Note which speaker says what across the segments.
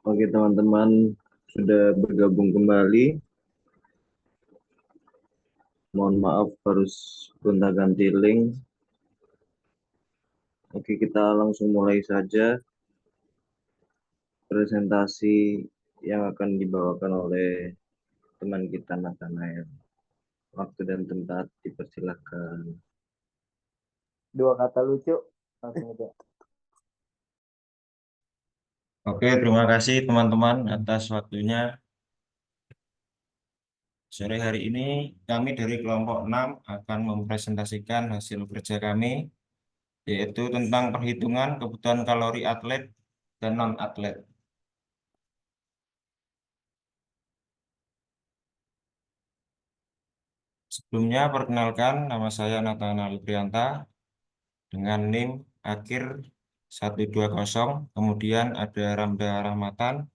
Speaker 1: Oke teman-teman, sudah bergabung kembali. Mohon maaf harus gonta-ganti link. Oke, kita langsung mulai saja presentasi yang akan dibawakan oleh teman kita Nathanael. Waktu dan tempat dipersilahkan.
Speaker 2: 2 kata lucu langsung aja.
Speaker 3: Oke, terima kasih teman-teman atas waktunya. Sore hari ini kami dari kelompok 6 akan mempresentasikan hasil kerja kami, yaitu tentang perhitungan kebutuhan kalori atlet dan non-atlet. Sebelumnya, perkenalkan, nama saya Nathanael Prianta dengan NIM akhir 120, kemudian ada Ramda Rahmatan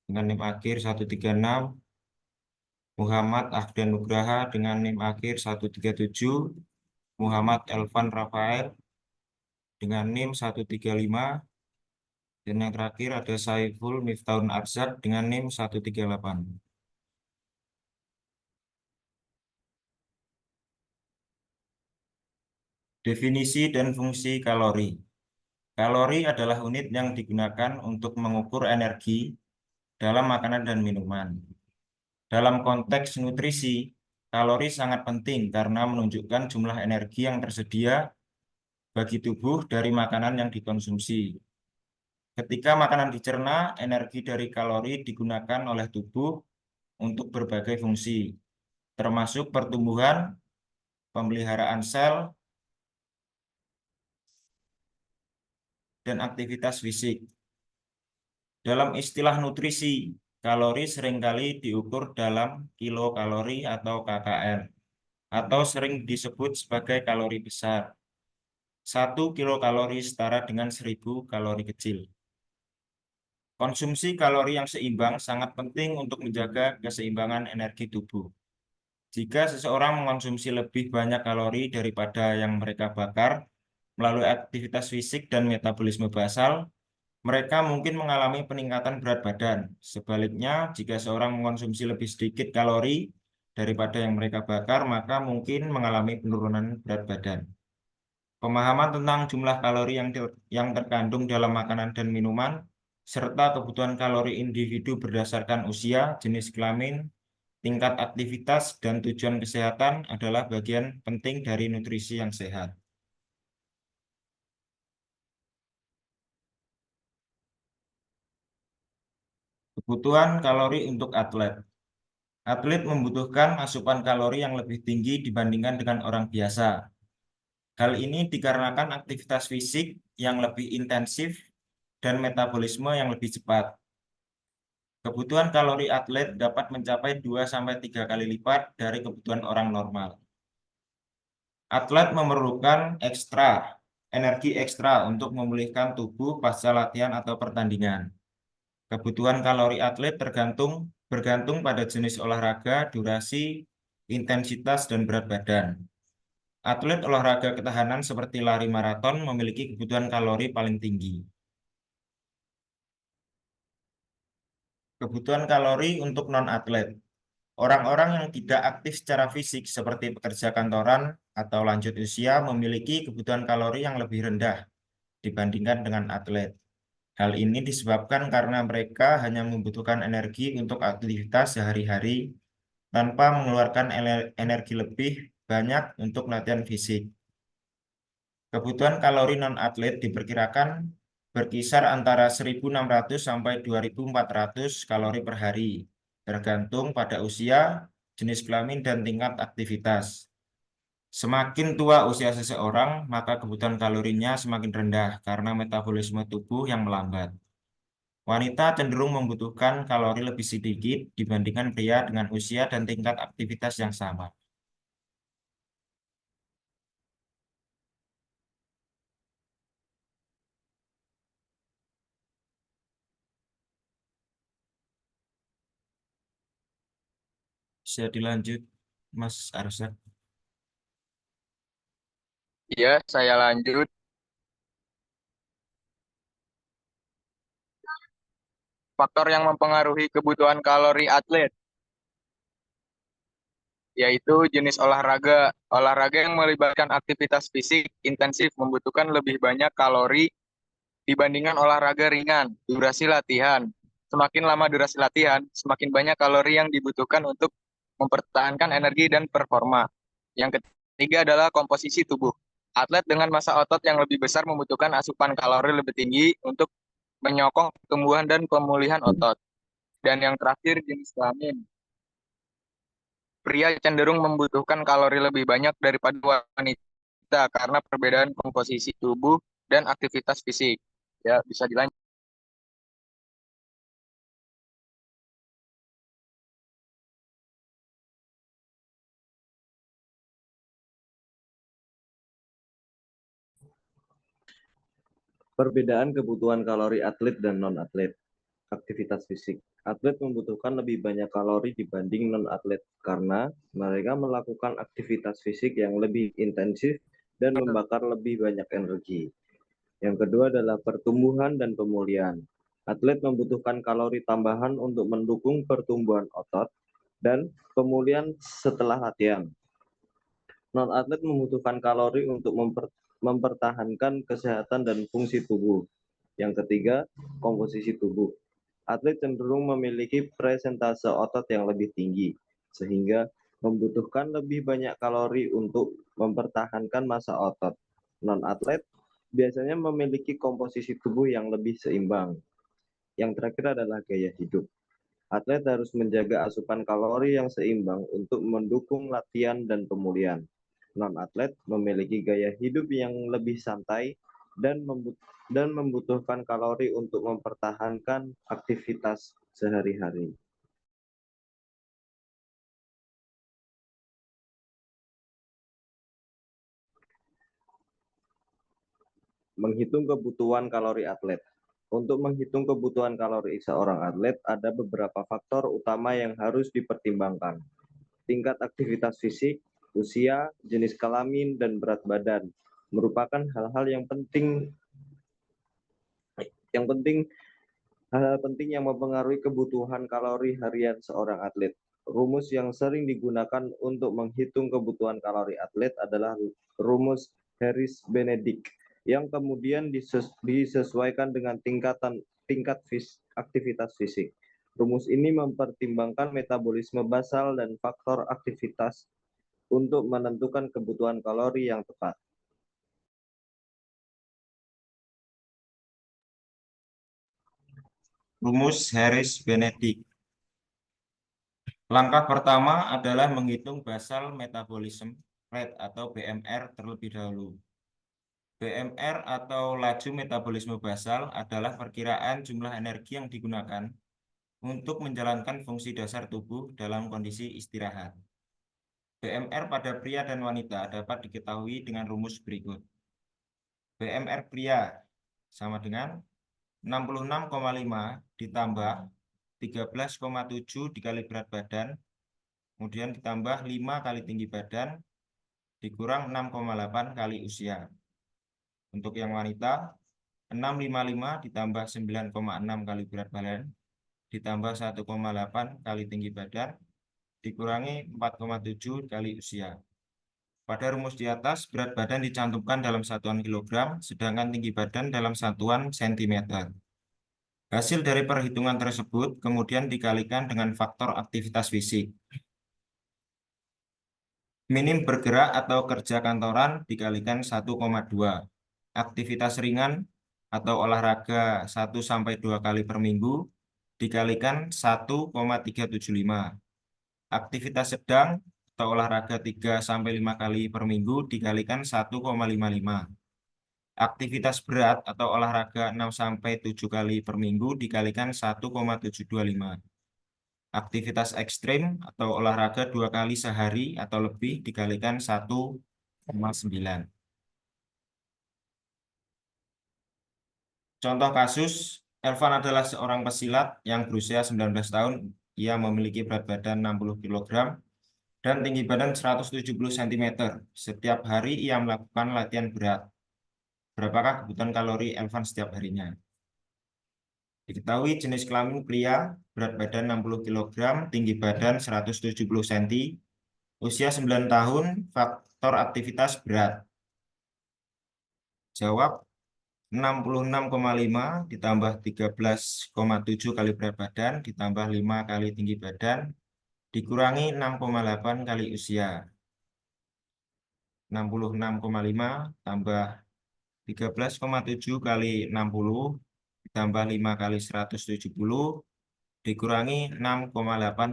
Speaker 3: dengan NIM akhir 136, Muhammad Ahdan Nugraha dengan NIM akhir 137, Muhammad Elvan Rafael dengan NIM 135, dan yang terakhir ada Saiful Miftahun Arzak dengan NIM 138. Definisi dan fungsi kalori. Kalori adalah unit yang digunakan untuk mengukur energi dalam makanan dan minuman. Dalam konteks nutrisi, kalori sangat penting karena menunjukkan jumlah energi yang tersedia bagi tubuh dari makanan yang dikonsumsi. Ketika makanan dicerna, energi dari kalori digunakan oleh tubuh untuk berbagai fungsi, termasuk pertumbuhan, pemeliharaan sel, dan aktivitas fisik. Dalam istilah nutrisi, kalori seringkali diukur dalam kilokalori atau KKM, atau sering disebut sebagai kalori besar. 1 kilokalori setara dengan 1000 kalori kecil. Konsumsi kalori yang seimbang sangat penting untuk menjaga keseimbangan energi tubuh. Jika seseorang mengonsumsi lebih banyak kalori daripada yang mereka bakar melalui aktivitas fisik dan metabolisme basal, mereka mungkin mengalami peningkatan berat badan. Sebaliknya, jika seorang mengonsumsi lebih sedikit kalori daripada yang mereka bakar, maka mungkin mengalami penurunan berat badan. Pemahaman tentang jumlah kalori yang terkandung dalam makanan dan minuman, serta kebutuhan kalori individu berdasarkan usia, jenis kelamin, tingkat aktivitas, dan tujuan kesehatan adalah bagian penting dari nutrisi yang sehat. Kebutuhan kalori untuk atlet. Atlet membutuhkan asupan kalori yang lebih tinggi dibandingkan dengan orang biasa. Hal ini dikarenakan aktivitas fisik yang lebih intensif dan metabolisme yang lebih cepat. Kebutuhan kalori atlet dapat mencapai 2-3 kali lipat dari kebutuhan orang normal. Atlet memerlukan energi ekstra untuk memulihkan tubuh pasca latihan atau pertandingan. Kebutuhan kalori atlet bergantung pada jenis olahraga, durasi, intensitas, dan berat badan. Atlet olahraga ketahanan seperti lari maraton memiliki kebutuhan kalori paling tinggi. Kebutuhan kalori untuk non-atlet. Orang-orang yang tidak aktif secara fisik seperti pekerja kantoran atau lanjut usia memiliki kebutuhan kalori yang lebih rendah dibandingkan dengan atlet. Hal ini disebabkan karena mereka hanya membutuhkan energi untuk aktivitas sehari-hari tanpa mengeluarkan energi lebih banyak untuk latihan fisik. Kebutuhan kalori non-atlet diperkirakan berkisar antara 1.600 sampai 2.400 kalori per hari, tergantung pada usia, jenis kelamin, dan tingkat aktivitas. Semakin tua usia seseorang, maka kebutuhan kalorinya semakin rendah karena metabolisme tubuh yang melambat. Wanita cenderung membutuhkan kalori lebih sedikit dibandingkan pria dengan usia dan tingkat aktivitas yang sama. Bisa dilanjut, Mas Arsa.
Speaker 4: Ya, saya lanjut. Faktor yang mempengaruhi kebutuhan kalori atlet, yaitu jenis olahraga. Olahraga yang melibatkan aktivitas fisik intensif membutuhkan lebih banyak kalori dibandingkan olahraga ringan. Durasi latihan. Semakin lama durasi latihan, semakin banyak kalori yang dibutuhkan untuk mempertahankan energi dan performa. Yang ketiga adalah komposisi tubuh. Atlet dengan massa otot yang lebih besar membutuhkan asupan kalori lebih tinggi untuk menyokong pertumbuhan dan pemulihan otot. Dan yang terakhir, jenis kelamin. Pria cenderung membutuhkan kalori lebih banyak daripada wanita karena perbedaan komposisi tubuh dan aktivitas fisik. Ya, bisa dilanjut.
Speaker 1: Perbedaan kebutuhan kalori atlet dan non-atlet. Aktivitas fisik. Atlet membutuhkan lebih banyak kalori dibanding non-atlet karena mereka melakukan aktivitas fisik yang lebih intensif dan membakar lebih banyak energi. Yang kedua adalah pertumbuhan dan pemulihan. Atlet membutuhkan kalori tambahan untuk mendukung pertumbuhan otot dan pemulihan setelah latihan. Non-atlet membutuhkan kalori untuk mempertahankan kesehatan dan fungsi tubuh. Yang ketiga, komposisi tubuh. Atlet cenderung memiliki presentase otot yang lebih tinggi, sehingga membutuhkan lebih banyak kalori untuk mempertahankan massa otot. Non-atlet biasanya memiliki komposisi tubuh yang lebih seimbang. Yang terakhir adalah gaya hidup. Atlet harus menjaga asupan kalori yang seimbang untuk mendukung latihan dan pemulihan. Non-atlet memiliki gaya hidup yang lebih santai dan membutuhkan kalori untuk mempertahankan aktivitas sehari-hari. Menghitung kebutuhan kalori atlet. Untuk menghitung kebutuhan kalori seorang atlet, ada beberapa faktor utama yang harus dipertimbangkan. Tingkat aktivitas fisik, usia, jenis kelamin, dan berat badan merupakan hal-hal yang penting hal-hal penting yang mempengaruhi kebutuhan kalori harian seorang atlet. Rumus yang sering digunakan untuk menghitung kebutuhan kalori atlet adalah rumus Harris-Benedict yang kemudian disesuaikan dengan tingkat aktivitas fisik. Rumus ini mempertimbangkan metabolisme basal dan faktor aktivitas untuk menentukan kebutuhan kalori yang tepat.
Speaker 3: Rumus Harris-Benedict. Langkah pertama adalah menghitung basal metabolism rate atau BMR terlebih dahulu. BMR atau laju metabolisme basal adalah perkiraan jumlah energi yang digunakan untuk menjalankan fungsi dasar tubuh dalam kondisi istirahat. BMR pada pria dan wanita dapat diketahui dengan rumus berikut. BMR pria sama dengan 66,5 ditambah 13,7 dikali berat badan, kemudian ditambah 5 kali tinggi badan, dikurang 6,8 kali usia. Untuk yang wanita, 655 ditambah 9,6 kali berat badan, ditambah 1,8 kali tinggi badan, dikurangi 4,7 kali usia. Pada rumus di atas, berat badan dicantumkan dalam satuan kilogram, sedangkan tinggi badan dalam satuan sentimeter. Hasil dari perhitungan tersebut kemudian dikalikan dengan faktor aktivitas fisik. Minim bergerak atau kerja kantoran dikalikan 1,2. Aktivitas ringan atau olahraga 1-2 kali per minggu dikalikan 1,375. Aktivitas sedang atau olahraga 3-5 kali per minggu dikalikan 1,55. Aktivitas berat atau olahraga 6-7 kali per minggu dikalikan 1,725. Aktivitas ekstrim atau olahraga 2 kali sehari atau lebih dikalikan 1,9. Contoh kasus, Elvan adalah seorang pesilat yang berusia 19 tahun ia memiliki berat badan 60 kg dan tinggi badan 170 cm. Setiap hari ia melakukan latihan berat. Berapakah kebutuhan kalori Elvan setiap harinya? Diketahui jenis kelamin pria, berat badan 60 kg, tinggi badan 170 cm, usia 9 tahun, faktor aktivitas berat. Jawab 66,5 ditambah 13,7 kali berat badan ditambah 5 kali tinggi badan dikurangi 6,8 kali usia. 66,5 tambah 13,7 kali 60 ditambah 5 kali 170 dikurangi 6,8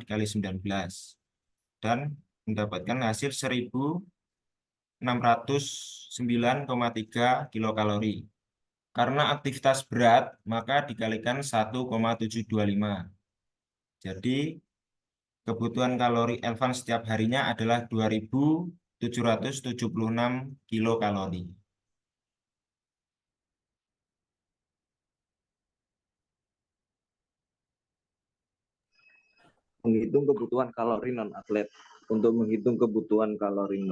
Speaker 3: kali 19 dan mendapatkan hasil 1609,3 kilokalori. Karena aktivitas berat maka dikalikan 1,725. Jadi kebutuhan kalori Elvan setiap harinya adalah 2776 kilokalori.
Speaker 1: Menghitung kebutuhan kalori non-atlet. Untuk menghitung kebutuhan kalori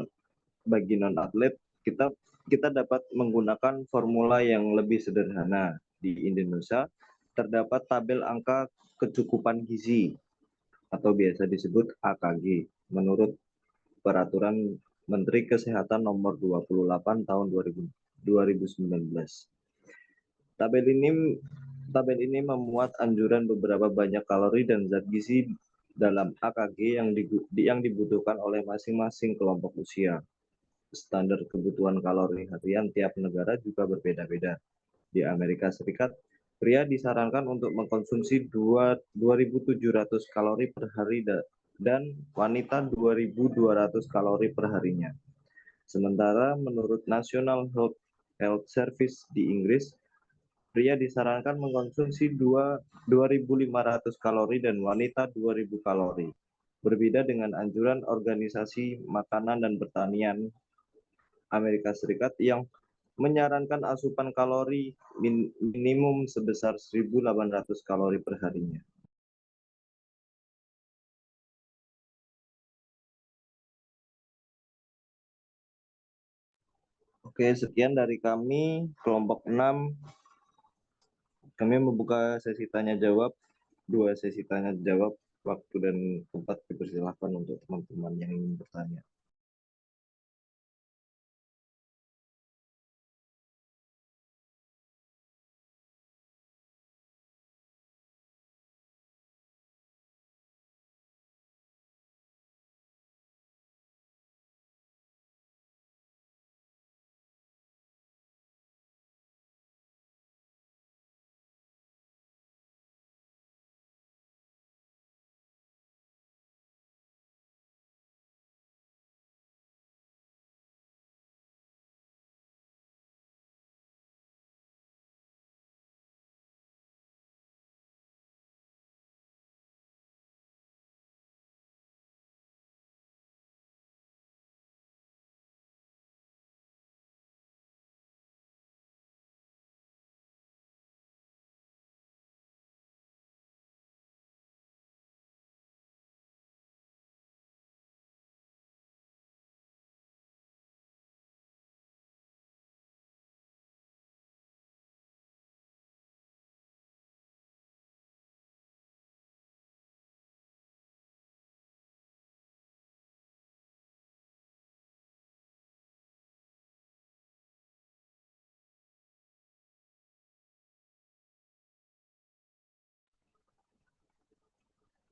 Speaker 1: bagi non-atlet, kita dapat menggunakan formula yang lebih sederhana. Di Indonesia terdapat tabel angka kecukupan gizi atau biasa disebut AKG menurut Peraturan Menteri Kesehatan Nomor 28 Tahun 2019. Tabel ini memuat anjuran beberapa banyak kalori dan zat gizi dalam AKG yang dibutuhkan oleh masing-masing kelompok usia. Standar kebutuhan kalori harian tiap negara juga berbeda-beda. Di Amerika Serikat, pria disarankan untuk mengkonsumsi 2.700 kalori per hari dan wanita 2.200 kalori per harinya. Sementara menurut National Health Service di Inggris, pria disarankan mengkonsumsi 2.500 kalori dan wanita 2.000 kalori. Berbeda dengan anjuran Organisasi Makanan dan Pertanian Amerika Serikat yang menyarankan asupan kalori minimum sebesar 1.800 kalori per harinya. Oke, sekian dari kami, kelompok 6. Kami membuka sesi tanya jawab, 2 sesi tanya jawab, waktu dan tempat dipersilahkan untuk teman-teman yang ingin bertanya.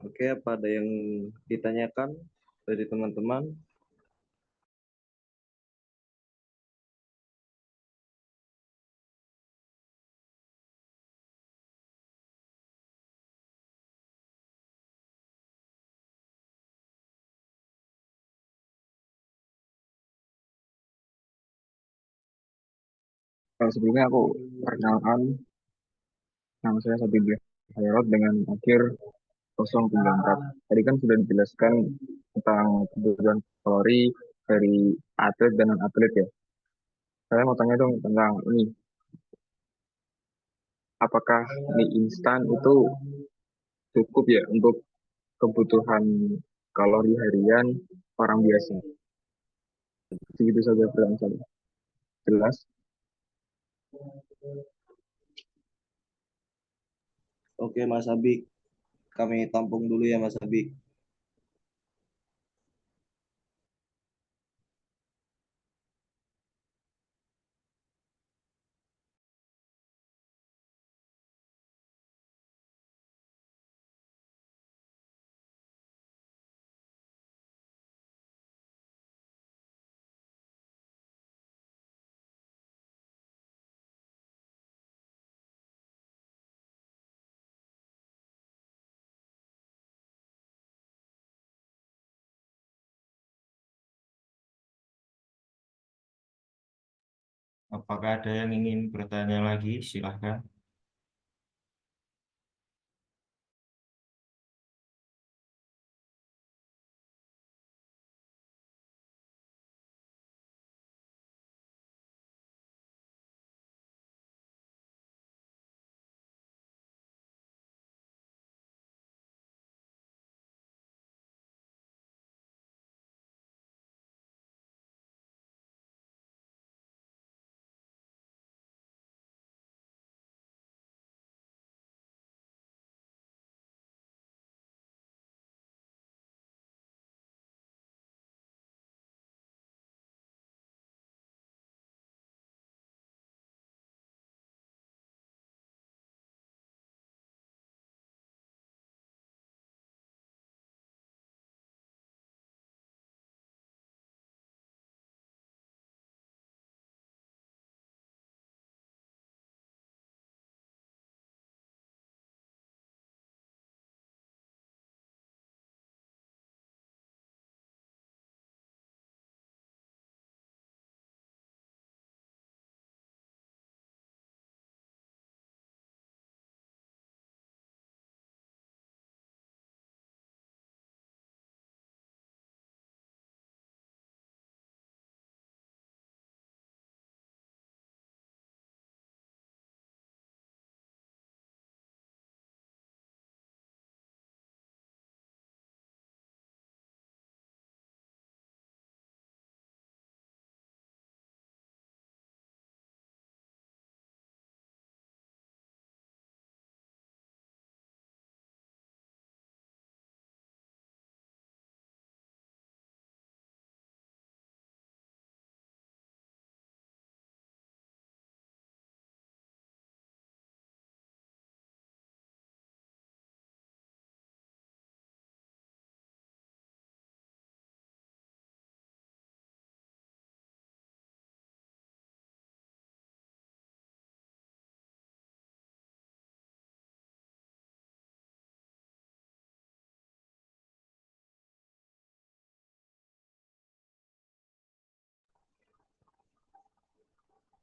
Speaker 1: Oke, apa ada yang ditanyakan dari teman-teman?
Speaker 5: Sebelumnya aku perkenalkan, nama saya Sabibir Hairot dengan akhir 034. Tadi kan sudah dijelaskan tentang kebutuhan kalori dari atlet dan non-atlet ya. Saya mau tanya dong tentang ini, apakah mie instan itu cukup ya untuk kebutuhan kalori harian orang biasa. Segitu saja pertanyaan saya. Jelas?
Speaker 1: Oke, Mas Abik. Kami tampung dulu ya, Mas Abik.
Speaker 3: Apakah ada yang ingin bertanya lagi? Silahkan.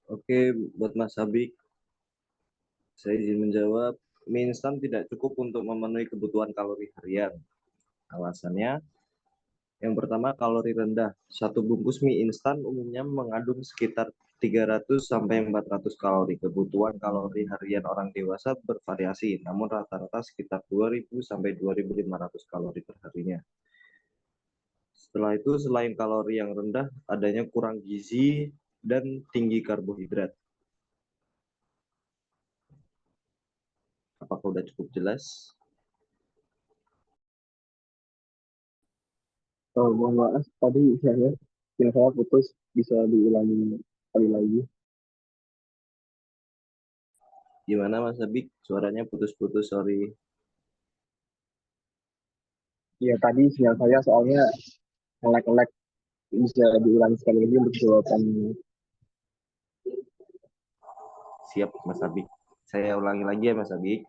Speaker 1: Oke, buat Mas Abik, saya izin menjawab. Mie instan tidak cukup untuk memenuhi kebutuhan kalori harian. Alasannya, yang pertama kalori rendah. Satu bungkus mie instan umumnya mengandung sekitar 300 sampai 400 kalori. Kebutuhan kalori harian orang dewasa bervariasi, namun rata-rata sekitar 2000 sampai 2500 kalori per harinya. Setelah itu, selain kalori yang rendah, adanya kurang gizi dan tinggi karbohidrat. Apakah sudah cukup jelas?
Speaker 5: Oh, mohon maaf, tadi saya putus, bisa diulangi sekali lagi.
Speaker 1: Gimana Mas Abik? Suaranya putus-putus, sorry.
Speaker 5: Ya, tadi sinyal saya soalnya ngelek-ngelek, bisa diulangi sekali lagi untuk jawabannya.
Speaker 1: Siap Mas Abik. Saya ulangi lagi ya Mas Abik.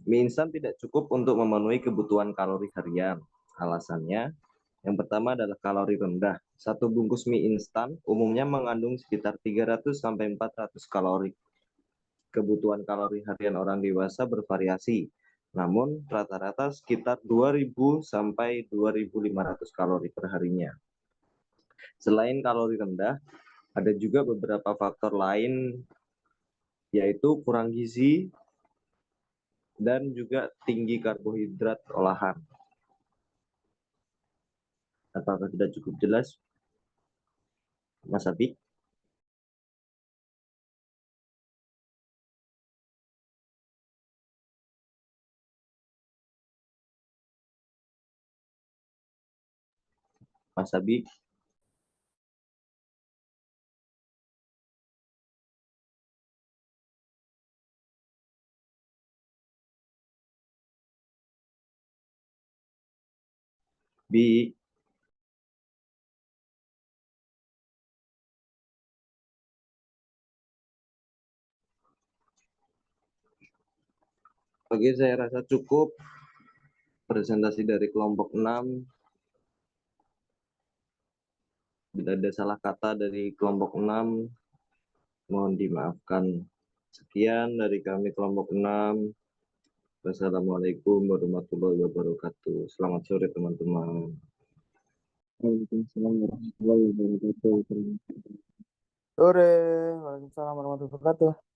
Speaker 1: Mie instan tidak cukup untuk memenuhi kebutuhan kalori harian. Alasannya, yang pertama adalah kalori rendah. Satu bungkus mie instan umumnya mengandung sekitar 300 sampai 400 kalori. Kebutuhan kalori harian orang dewasa bervariasi, namun rata-rata sekitar 2000 sampai 2500 kalori per harinya. Selain kalori rendah, ada juga beberapa faktor lain, yaitu kurang gizi, dan juga tinggi karbohidrat olahan. Apakah sudah cukup jelas, Mas Abi? Mas Abi? Bi? Oke, saya rasa cukup presentasi dari kelompok 6. Bila ada salah kata dari kelompok 6, mohon dimaafkan. Sekian dari kami kelompok 6. Wassalamualaikum warahmatullahi wabarakatuh. Selamat sore teman-teman.
Speaker 5: Waalaikumsalam warahmatullahi wabarakatuh.
Speaker 2: Sore. Waalaikumsalam warahmatullahi wabarakatuh.